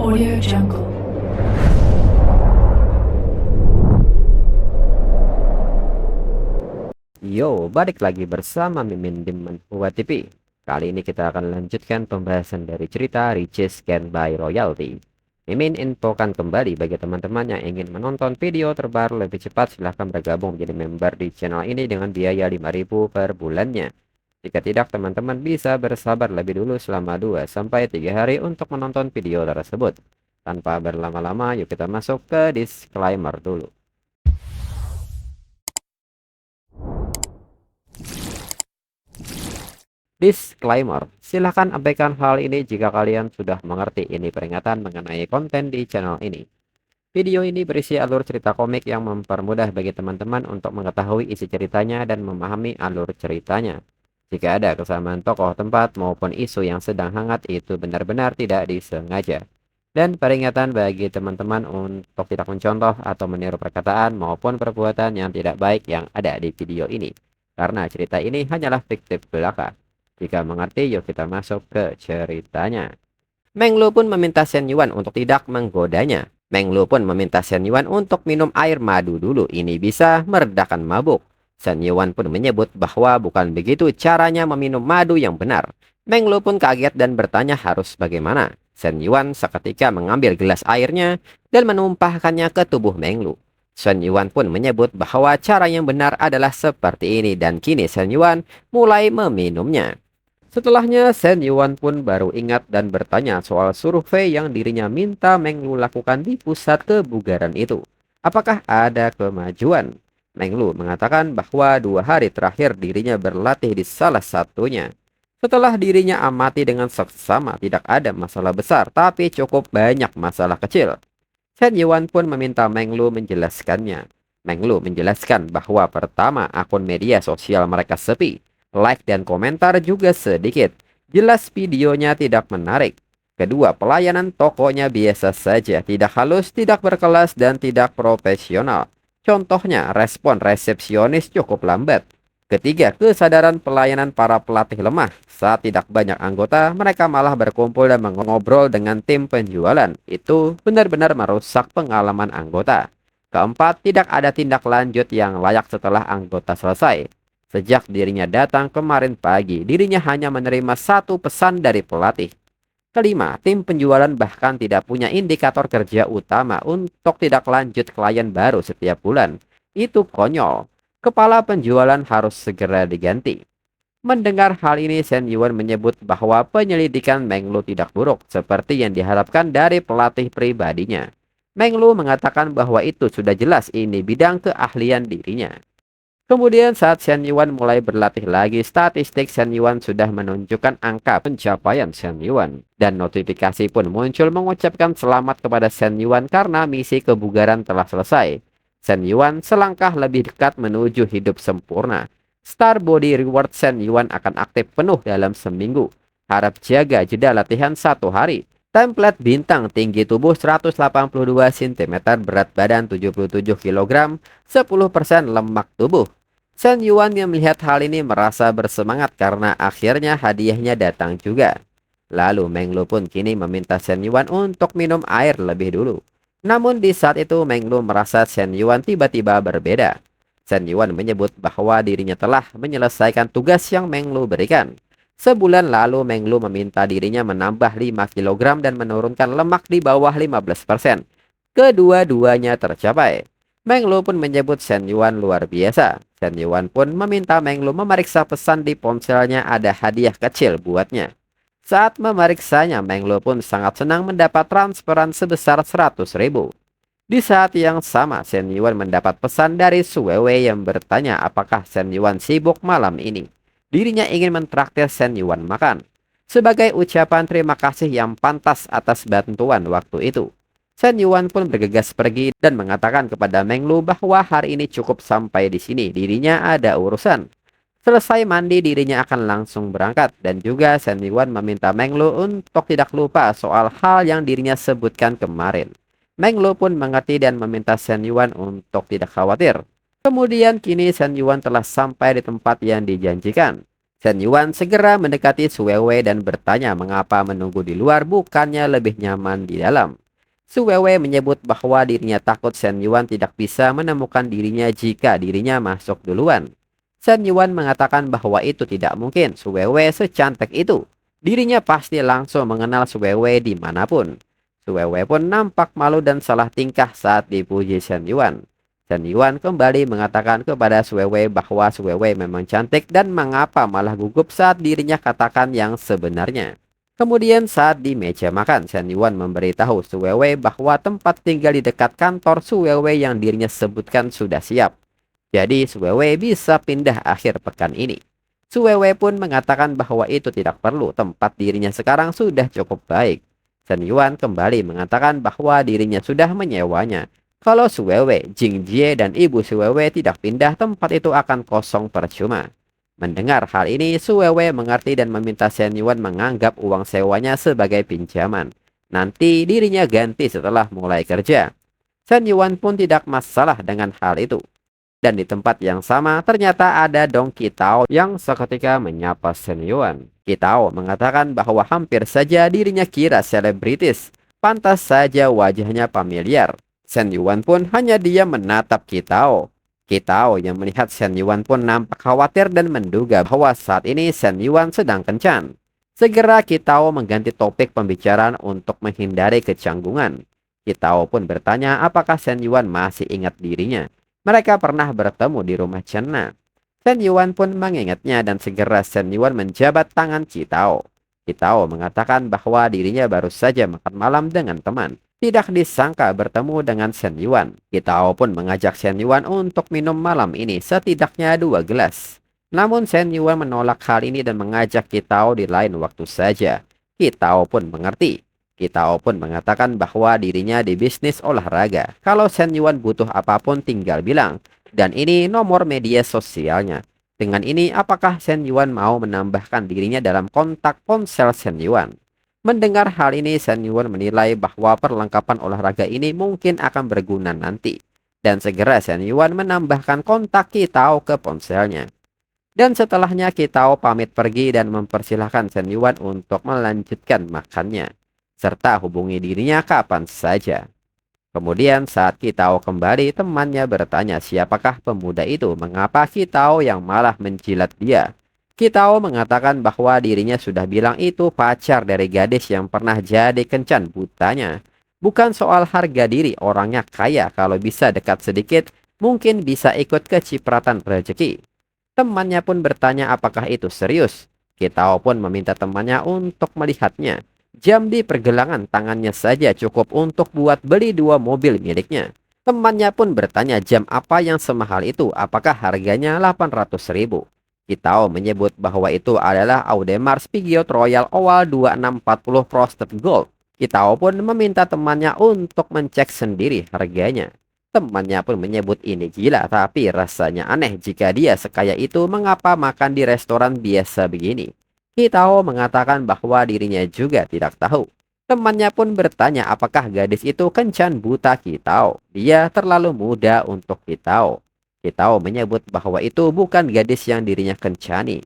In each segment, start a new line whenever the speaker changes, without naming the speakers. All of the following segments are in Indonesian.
Audio Jungle.
Yo, balik lagi bersama Mimin di Manhua TV. Kali ini kita akan lanjutkan pembahasan dari cerita Riches Can Buy Royalty. Mimin infokan kembali bagi teman-teman yang ingin menonton video terbaru lebih cepat, silahkan bergabung menjadi member di channel ini dengan biaya 5.000 per bulannya. Jika tidak, teman-teman bisa bersabar lebih dulu selama 2-3 hari untuk menonton video tersebut. Tanpa berlama-lama, yuk kita masuk ke disclaimer dulu. Disclaimer, silahkan abaikan hal ini jika kalian sudah mengerti. Ini peringatan mengenai konten di channel ini. Video ini berisi alur cerita komik yang mempermudah bagi teman-teman untuk mengetahui isi ceritanya dan memahami alur ceritanya. Jika ada kesamaan tokoh, tempat, maupun isu yang sedang hangat, itu benar-benar tidak disengaja. Dan peringatan bagi teman-teman untuk tidak mencontoh atau meniru perkataan maupun perbuatan yang tidak baik yang ada di video ini. Karena cerita ini hanyalah fiktif belaka. Jika mengerti, yuk kita masuk ke ceritanya. Meng Lu pun meminta Shen Yuan untuk tidak menggodanya. Meng Lu pun meminta Shen Yuan untuk minum air madu dulu. Ini bisa meredakan mabuk. Shen Yuan pun menyebut bahwa bukan begitu caranya meminum madu yang benar. Meng Lu pun kaget dan bertanya harus bagaimana. Shen Yuan seketika mengambil gelas airnya dan menumpahkannya ke tubuh Meng Lu. Shen Yuan pun menyebut bahwa cara yang benar adalah seperti ini dan kini Shen Yuan mulai meminumnya. Setelahnya, Shen Yuan pun baru ingat dan bertanya soal survei yang dirinya minta Meng Lu lakukan di pusat kebugaran itu. Apakah ada kemajuan? Meng Lu mengatakan bahwa 2 hari terakhir dirinya berlatih di salah satunya. Setelah dirinya amati dengan seksama, tidak ada masalah besar, tapi cukup banyak masalah kecil. Shen Yuan pun meminta Meng Lu menjelaskannya. Meng Lu menjelaskan bahwa pertama, akun media sosial mereka sepi. Like dan komentar juga sedikit. Jelas videonya tidak menarik. Kedua, pelayanan tokonya biasa saja, tidak halus, tidak berkelas, dan tidak profesional. Contohnya, respon resepsionis cukup lambat. Ketiga, kesadaran pelayanan para pelatih lemah. Saat tidak banyak anggota, mereka malah berkumpul dan mengobrol dengan tim penjualan. Itu benar-benar merusak pengalaman anggota. Keempat, tidak ada tindak lanjut yang layak setelah anggota selesai. Sejak dirinya datang kemarin pagi, dirinya hanya menerima 1 pesan dari pelatih. Kelima, tim penjualan bahkan tidak punya indikator kerja utama untuk tidak lanjut klien baru setiap bulan. Itu konyol. Kepala penjualan harus segera diganti. Mendengar hal ini, Shen Yuan menyebut bahwa penyelidikan Meng Lu tidak buruk seperti yang diharapkan dari pelatih pribadinya. Meng Lu mengatakan bahwa itu sudah jelas ini bidang keahlian dirinya. Kemudian saat Shen Yuan mulai berlatih lagi, statistik Shen Yuan sudah menunjukkan angka pencapaian Shen Yuan. Dan notifikasi pun muncul mengucapkan selamat kepada Shen Yuan karena misi kebugaran telah selesai. Shen Yuan selangkah lebih dekat menuju hidup sempurna. Star Body Reward Shen Yuan akan aktif penuh dalam seminggu. Harap jaga jeda latihan 1 hari. Template bintang, tinggi tubuh 182 cm, berat badan 77 kg, 10% lemak tubuh. Shen Yuan yang melihat hal ini merasa bersemangat karena akhirnya hadiahnya datang juga. Lalu Meng Lu pun kini meminta Shen Yuan untuk minum air lebih dulu. Namun di saat itu Meng Lu merasa Shen Yuan tiba-tiba berbeda. Shen Yuan menyebut bahwa dirinya telah menyelesaikan tugas yang Meng Lu berikan. Sebulan lalu Meng Lu meminta dirinya menambah 5 kg dan menurunkan lemak di bawah 15%. Kedua-duanya tercapai. Meng Lu pun menyebut Shen Yuan luar biasa. Shen Yuan pun meminta Meng Lu memeriksa pesan di ponselnya, ada hadiah kecil buatnya. Saat memeriksanya, Meng Lu pun sangat senang mendapat transferan sebesar 100.000. Di saat yang sama, Shen Yuan mendapat pesan dari Su Weiwei yang bertanya apakah Shen Yuan sibuk malam ini. Dirinya ingin mentraktir Shen Yuan makan. Sebagai ucapan terima kasih yang pantas atas bantuan waktu itu, Shen Yuan pun bergegas pergi dan mengatakan kepada Meng Lu bahwa hari ini cukup sampai di sini. Dirinya ada urusan. Selesai mandi, dirinya akan langsung berangkat. Dan juga Shen Yuan meminta Meng Lu untuk tidak lupa soal hal yang dirinya sebutkan kemarin. Meng Lu pun mengerti dan meminta Shen Yuan untuk tidak khawatir. Kemudian kini Shen Yuan telah sampai di tempat yang dijanjikan. Shen Yuan segera mendekati Su Weiwei dan bertanya mengapa menunggu di luar bukannya lebih nyaman di dalam. Su Weiwei menyebut bahwa dirinya takut Shen Yuan tidak bisa menemukan dirinya jika dirinya masuk duluan. Shen Yuan mengatakan bahwa itu tidak mungkin, Su Weiwei secantik itu. Dirinya pasti langsung mengenal Su Weiwei dimanapun. Su Weiwei pun nampak malu dan salah tingkah saat dipuji Shen Yuan. Shen Yuan kembali mengatakan kepada Su Weiwei bahwa Su Weiwei memang cantik dan mengapa malah gugup saat dirinya katakan yang sebenarnya. Kemudian saat di meja makan, Shen Yuan memberitahu Su Weiwei bahwa tempat tinggal di dekat kantor Su Weiwei yang dirinya sebutkan sudah siap. Jadi Su Weiwei bisa pindah akhir pekan ini. Su Weiwei pun mengatakan bahwa itu tidak perlu, tempat dirinya sekarang sudah cukup baik. Shen Yuan kembali mengatakan bahwa dirinya sudah menyewanya. Kalau Su Weiwei, Jing Jie, dan ibu Su Weiwei tidak pindah, tempat itu akan kosong percuma. Mendengar hal ini, Su Weiwei mengerti dan meminta Shen Yuan menganggap uang sewanya sebagai pinjaman. Nanti dirinya ganti setelah mulai kerja. Shen Yuan pun tidak masalah dengan hal itu. Dan di tempat yang sama, ternyata ada Dong Qitao yang seketika menyapa Shen Yuan. Qitao mengatakan bahwa hampir saja dirinya kira selebritis. Pantas saja wajahnya familiar. Shen Yuan pun hanya diam menatap Qitao. Qitao yang melihat Shen Yuan pun nampak khawatir dan menduga bahwa saat ini Shen Yuan sedang kencan. Segera Qitao mengganti topik pembicaraan untuk menghindari kecanggungan. Qitao pun bertanya apakah Shen Yuan masih ingat dirinya. Mereka pernah bertemu di rumah Chen Na. Shen Yuan pun mengingatnya dan segera Shen Yuan menjabat tangan Qitao. Qitao mengatakan bahwa dirinya baru saja makan malam dengan teman. Tidak disangka bertemu dengan Shen Yuan. Qitao pun mengajak Shen Yuan untuk minum malam ini setidaknya 2 gelas. Namun Shen Yuan menolak hal ini dan mengajak Qitao di lain waktu saja. Qitao pun mengerti. Qitao pun mengatakan bahwa dirinya di bisnis olahraga. Kalau Shen Yuan butuh apapun tinggal bilang. Dan ini nomor media sosialnya. Dengan ini apakah Shen Yuan mau menambahkan dirinya dalam kontak ponsel Shen Yuan? Mendengar hal ini, Shen Yuan menilai bahwa perlengkapan olahraga ini mungkin akan berguna nanti. Dan segera Shen Yuan menambahkan kontak Qitao ke ponselnya. Dan setelahnya Qitao pamit pergi dan mempersilahkan Shen Yuan untuk melanjutkan makannya. Serta hubungi dirinya kapan saja. Kemudian saat Qitao kembali, temannya bertanya siapakah pemuda itu, mengapa Qitao yang malah menjilat dia. Qitao mengatakan bahwa dirinya sudah bilang itu pacar dari gadis yang pernah jadi kencan butanya. Bukan soal harga diri, orangnya kaya, kalau bisa dekat sedikit, mungkin bisa ikut kecipratan rezeki. Temannya pun bertanya apakah itu serius. Qitao pun meminta temannya untuk melihatnya. Jam di pergelangan tangannya saja cukup untuk buat beli 2 mobil miliknya. Temannya pun bertanya jam apa yang semahal itu, apakah harganya 800.000. Qitao menyebut bahwa itu adalah Audemars Piguet Royal Oval 2640 Frosted Gold. Qitao pun meminta temannya untuk mencek sendiri harganya. Temannya pun menyebut ini gila, tapi rasanya aneh jika dia sekaya itu mengapa makan di restoran biasa begini. Qitao mengatakan bahwa dirinya juga tidak tahu. Temannya pun bertanya apakah gadis itu kencan buta Qitao. Dia terlalu muda untuk Qitao. Qitao menyebut bahwa itu bukan gadis yang dirinya kencani.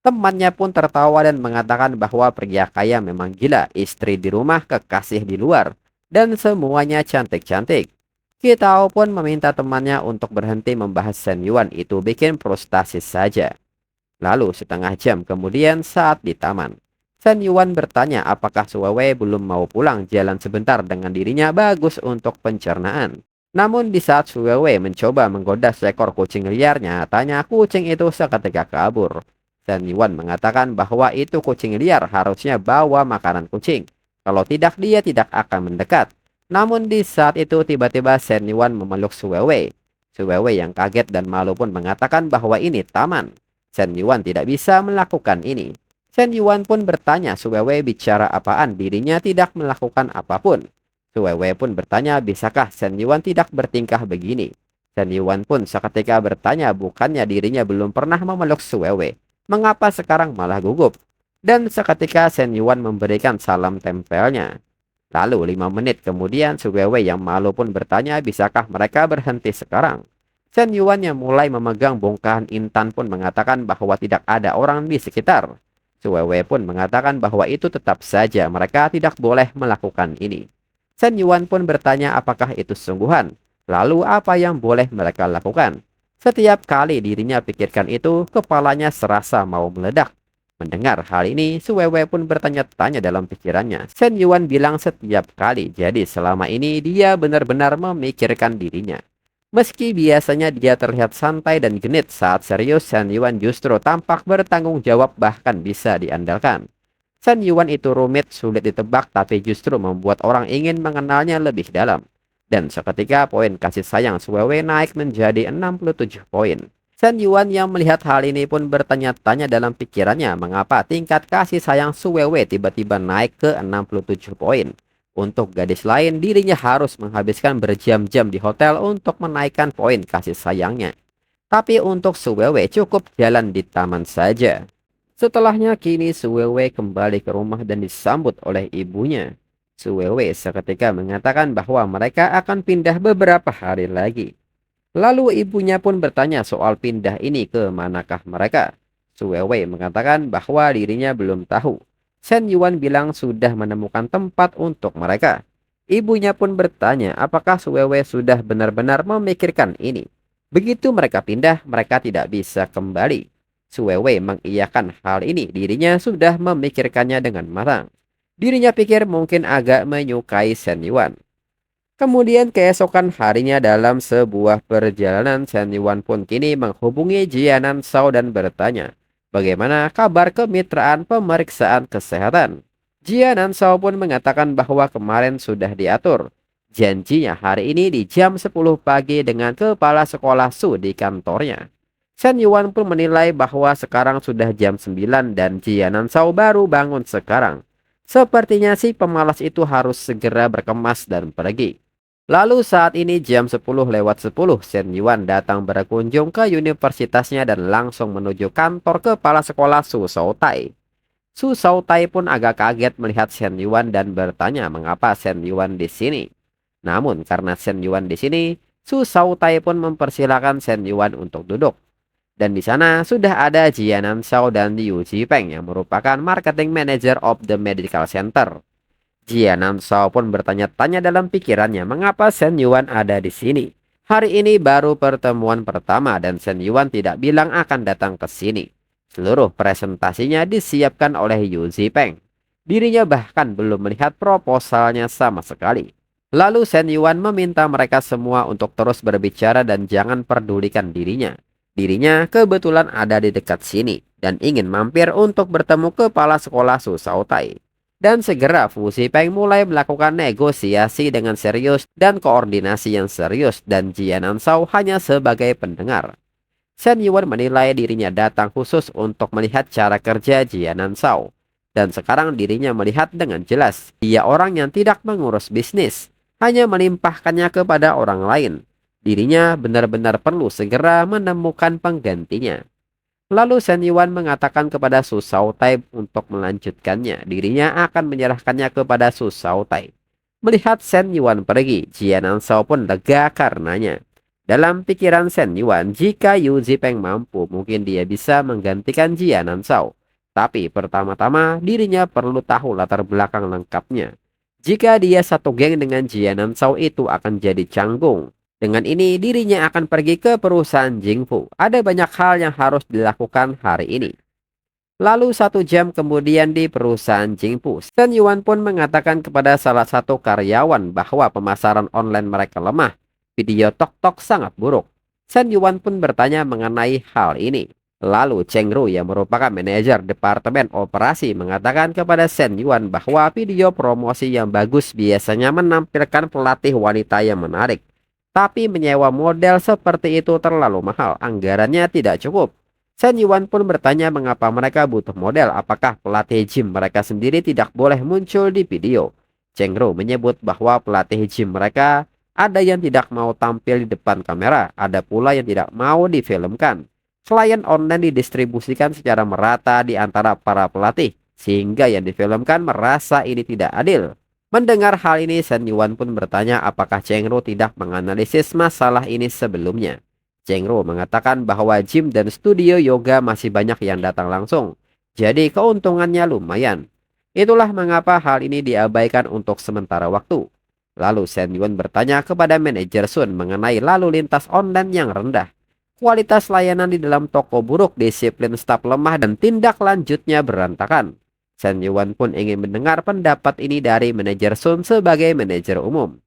Temannya pun tertawa dan mengatakan bahwa pria kaya memang gila, istri di rumah, kekasih di luar, dan semuanya cantik-cantik. Qitao pun meminta temannya untuk berhenti membahas Shen Yuan, itu bikin frustasi saja. Lalu setengah jam kemudian saat di taman, Shen Yuan bertanya apakah Su Weiwei belum mau pulang, jalan sebentar dengan dirinya bagus untuk pencernaan. Namun di saat Su Weiwei mencoba menggoda seekor kucing liar, nyatanya kucing itu seketika kabur. Shen Yuan mengatakan bahwa itu kucing liar, harusnya bawa makanan kucing. Kalau tidak dia tidak akan mendekat. Namun di saat itu tiba-tiba Shen Yuan memeluk Su Weiwei. Su Weiwei yang kaget dan malu pun mengatakan bahwa ini taman. Shen Yuan tidak bisa melakukan ini. Shen Yuan pun bertanya Su Weiwei bicara apaan, dirinya tidak melakukan apapun. Su Weiwei pun bertanya bisakah Shen Yuan tidak bertingkah begini. Shen Yuan pun seketika bertanya bukannya dirinya belum pernah memeluk Su Weiwei. Mengapa sekarang malah gugup? Dan seketika Shen Yuan memberikan salam tempelnya. Lalu 5 menit kemudian Su Weiwei yang malu pun bertanya bisakah mereka berhenti sekarang. Shen Yuan yang mulai memegang bongkahan intan pun mengatakan bahwa tidak ada orang di sekitar. Su Weiwei pun mengatakan bahwa itu tetap saja mereka tidak boleh melakukan ini. Shen Yuan pun bertanya apakah itu sungguhan. Lalu apa yang boleh mereka lakukan? Setiap kali dirinya pikirkan itu, kepalanya serasa mau meledak. Mendengar hal ini, Su Weiwei pun bertanya-tanya dalam pikirannya. Shen Yuan bilang setiap kali, jadi selama ini dia benar-benar memikirkan dirinya. Meski biasanya dia terlihat santai dan genit, saat serius Shen Yuan justru tampak bertanggung jawab bahkan bisa diandalkan. Shen Yuan itu rumit, sulit ditebak, tapi justru membuat orang ingin mengenalnya lebih dalam. Dan seketika poin kasih sayang Su Weiwei naik menjadi 67 poin. Shen Yuan yang melihat hal ini pun bertanya-tanya dalam pikirannya mengapa tingkat kasih sayang Su Weiwei tiba-tiba naik ke 67 poin. Untuk gadis lain, dirinya harus menghabiskan berjam-jam di hotel untuk menaikkan poin kasih sayangnya. Tapi untuk Su Weiwei cukup jalan di taman saja. Setelahnya kini Su Weiwei kembali ke rumah dan disambut oleh ibunya. Su Weiwei seketika mengatakan bahwa mereka akan pindah beberapa hari lagi. Lalu ibunya pun bertanya soal pindah ini ke manakah mereka. Su Weiwei mengatakan bahwa dirinya belum tahu. Shen Yuan bilang sudah menemukan tempat untuk mereka. Ibunya pun bertanya apakah Su Weiwei sudah benar-benar memikirkan ini. Begitu mereka pindah, mereka tidak bisa kembali. Su Weiwei mengiyakan hal ini, dirinya sudah memikirkannya dengan matang. Dirinya pikir mungkin agak menyukai Shen Yuan. Kemudian keesokan harinya dalam sebuah perjalanan, Shen Yuan pun kini menghubungi Jianan Shao dan bertanya, bagaimana kabar kemitraan pemeriksaan kesehatan? Jianan Shao pun mengatakan bahwa kemarin sudah diatur. Janjinya hari ini di jam 10 pagi dengan kepala sekolah Su di kantornya. Shen Yuan pun menilai bahwa sekarang sudah jam 9 dan Jianan Shao baru bangun sekarang. Sepertinya si pemalas itu harus segera berkemas dan pergi. Lalu saat ini jam 10:10, Shen Yuan datang berkunjung ke universitasnya dan langsung menuju kantor kepala sekolah Su Shoutai. Su Shoutai pun agak kaget melihat Shen Yuan dan bertanya mengapa Shen Yuan di sini. Namun karena Shen Yuan di sini, Su Shoutai pun mempersilahkan Shen Yuan untuk duduk. Dan di sana sudah ada Jianan Shao dan Liu Jipeng yang merupakan marketing manager of the medical center. Jianan Shao pun bertanya-tanya dalam pikirannya mengapa Shen Yuan ada di sini. Hari ini baru pertemuan pertama dan Shen Yuan tidak bilang akan datang ke sini. Seluruh presentasinya disiapkan oleh Yu Zipeng. Dirinya bahkan belum melihat proposalnya sama sekali. Lalu Shen Yuan meminta mereka semua untuk terus berbicara dan jangan pedulikan dirinya. Dirinya kebetulan ada di dekat sini dan ingin mampir untuk bertemu kepala sekolah Su Shoutai. Dan segera Fu Zipeng mulai melakukan negosiasi dengan serius dan koordinasi yang serius dan Jianan Shao hanya sebagai pendengar. Shen Yuan menilai dirinya datang khusus untuk melihat cara kerja Jianan Shao. Dan sekarang dirinya melihat dengan jelas, dia orang yang tidak mengurus bisnis, hanya melimpahkannya kepada orang lain. Dirinya benar-benar perlu segera menemukan penggantinya. Lalu Shen Yuan mengatakan kepada Su Shoutai untuk melanjutkannya. Dirinya akan menyerahkannya kepada Su Shoutai. Melihat Shen Yuan pergi, Jianan Shao pun lega karenanya. Dalam pikiran Shen Yuan, jika Yu Zipeng mampu, mungkin dia bisa menggantikan Jianan Shao. Tapi pertama-tama dirinya perlu tahu latar belakang lengkapnya. Jika dia satu geng dengan Jianan Shao itu akan jadi canggung. Dengan ini dirinya akan pergi ke perusahaan Jingfu. Ada banyak hal yang harus dilakukan hari ini. Lalu 1 jam kemudian di perusahaan Jingfu, Shen Yuan pun mengatakan kepada salah satu karyawan bahwa pemasaran online mereka lemah. Video TokTok sangat buruk. Shen Yuan pun bertanya mengenai hal ini. Lalu Cheng Ru yang merupakan manajer departemen operasi mengatakan kepada Shen Yuan bahwa video promosi yang bagus biasanya menampilkan pelatih wanita yang menarik. Tapi menyewa model seperti itu terlalu mahal, anggarannya tidak cukup. Shen Yuan pun bertanya mengapa mereka butuh model, apakah pelatih gym mereka sendiri tidak boleh muncul di video. Cheng Ru menyebut bahwa pelatih gym mereka ada yang tidak mau tampil di depan kamera, ada pula yang tidak mau difilmkan. Klien online didistribusikan secara merata di antara para pelatih, sehingga yang difilmkan merasa ini tidak adil. Mendengar hal ini, Shen Yuan pun bertanya apakah Cheng Ru tidak menganalisis masalah ini sebelumnya. Cheng Ru mengatakan bahwa gym dan studio yoga masih banyak yang datang langsung. Jadi keuntungannya lumayan. Itulah mengapa hal ini diabaikan untuk sementara waktu. Lalu Shen Yuan bertanya kepada manajer Sun mengenai lalu lintas online yang rendah. Kualitas layanan di dalam toko buruk, disiplin staf lemah, dan tindak lanjutnya berantakan. Shen Yuan pun ingin mendengar pendapat ini dari manajer Sun sebagai manajer umum.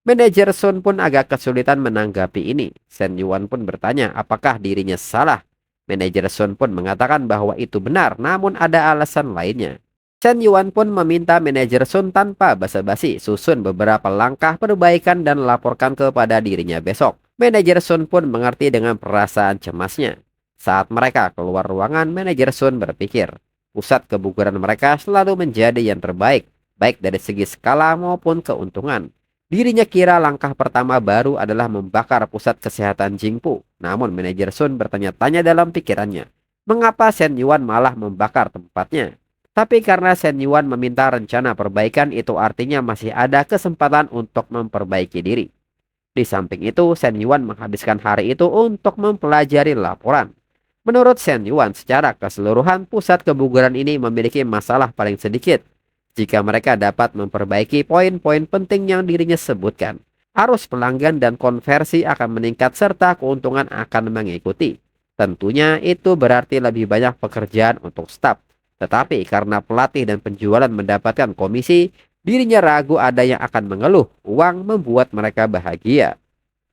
Manajer Sun pun agak kesulitan menanggapi ini. Shen Yuan pun bertanya apakah dirinya salah. Manajer Sun pun mengatakan bahwa itu benar, namun ada alasan lainnya. Shen Yuan pun meminta manajer Sun tanpa basa-basi susun beberapa langkah perbaikan dan laporkan kepada dirinya besok. Manajer Sun pun mengerti dengan perasaan cemasnya. Saat mereka keluar ruangan, manajer Sun berpikir, pusat kebugaran mereka selalu menjadi yang terbaik, baik dari segi skala maupun keuntungan. Dirinya kira langkah pertama baru adalah membakar pusat kesehatan Jingpu. Namun manajer Sun bertanya-tanya dalam pikirannya, mengapa Shen Yuan malah membakar tempatnya? Tapi karena Shen Yuan meminta rencana perbaikan, itu artinya masih ada kesempatan untuk memperbaiki diri. Di samping itu, Shen Yuan menghabiskan hari itu untuk mempelajari laporan. Menurut Shen Yuan, secara keseluruhan pusat kebugaran ini memiliki masalah paling sedikit. Jika mereka dapat memperbaiki poin-poin penting yang dirinya sebutkan, arus pelanggan dan konversi akan meningkat serta keuntungan akan mengikuti. Tentunya itu berarti lebih banyak pekerjaan untuk staf. Tetapi karena pelatih dan penjualan mendapatkan komisi, dirinya ragu ada yang akan mengeluh. Uang membuat mereka bahagia.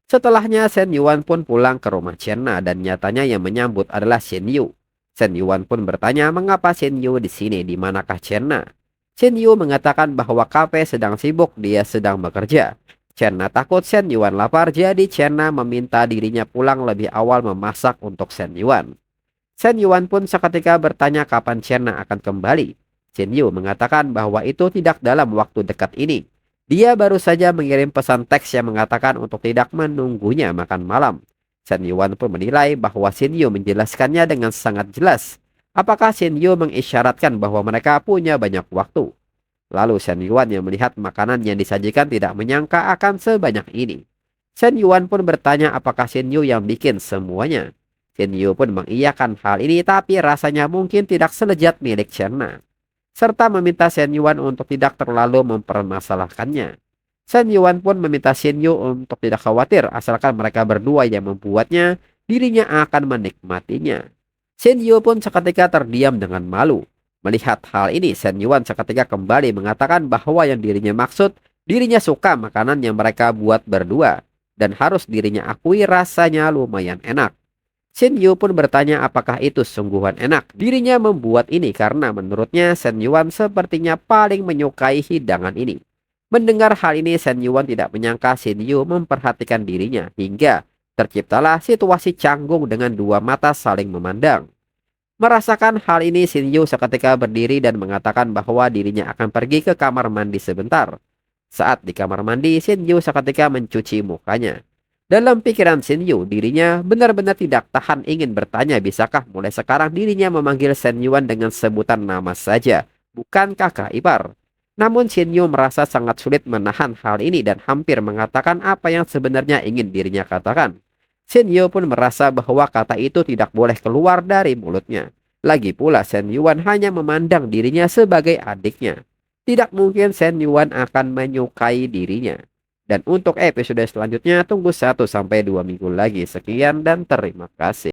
Setelahnya Shen Yuan pun pulang ke rumah Chenna dan nyatanya yang menyambut adalah Shen Yu. Shen Yuan pun bertanya mengapa Shen Yu di sini, di manakah Chenna? Shen Yu mengatakan bahwa kafe sedang sibuk, dia sedang bekerja. Chenna takut Shen Yuan lapar, jadi Chenna meminta dirinya pulang lebih awal memasak untuk Shen Yuan. Shen Yuan pun seketika bertanya kapan Chenna akan kembali. Shen Yu mengatakan bahwa itu tidak dalam waktu dekat ini. Dia baru saja mengirim pesan teks yang mengatakan untuk tidak menunggunya makan malam. Shen Yuan pun menilai bahwa Shen Yu menjelaskannya dengan sangat jelas. Apakah Shen Yu mengisyaratkan bahwa mereka punya banyak waktu? Lalu Shen Yuan yang melihat makanan yang disajikan tidak menyangka akan sebanyak ini. Shen Yuan pun bertanya apakah Shen Yu yang bikin semuanya. Shen Yu pun mengiyakan hal ini, tapi rasanya mungkin tidak selezat milik Chenna. Serta meminta Shen Yuan untuk tidak terlalu mempermasalahkannya. Shen Yuan pun meminta Shen Yu untuk tidak khawatir, asalkan mereka berdua yang membuatnya, dirinya akan menikmatinya. Shen Yu pun seketika terdiam dengan malu. Melihat hal ini, Shen Yuan seketika kembali mengatakan bahwa yang dirinya maksud, dirinya suka makanan yang mereka buat berdua. Dan harus dirinya akui rasanya lumayan enak. Shen Yu pun bertanya apakah itu sungguhan enak. Dirinya membuat ini karena menurutnya Shen Yuan sepertinya paling menyukai hidangan ini. Mendengar hal ini, Shen Yuan tidak menyangka Shen Yu memperhatikan dirinya. Hingga terciptalah situasi canggung dengan dua mata saling memandang. Merasakan hal ini, Shen Yu seketika berdiri dan mengatakan bahwa dirinya akan pergi ke kamar mandi sebentar. Saat di kamar mandi, Shen Yu seketika mencuci mukanya. Dalam pikiran Shen Yu, dirinya benar-benar tidak tahan ingin bertanya bisakah mulai sekarang dirinya memanggil Shen Yuan dengan sebutan nama saja, bukan kakak ipar. Namun Shen Yu merasa sangat sulit menahan hal ini dan hampir mengatakan apa yang sebenarnya ingin dirinya katakan. Shen Yu pun merasa bahwa kata itu tidak boleh keluar dari mulutnya. Lagi pula Shen Yuan hanya memandang dirinya sebagai adiknya. Tidak mungkin Shen Yuan akan menyukai dirinya. Dan untuk episode selanjutnya tunggu 1 sampai 2 minggu lagi. Sekian dan terima kasih.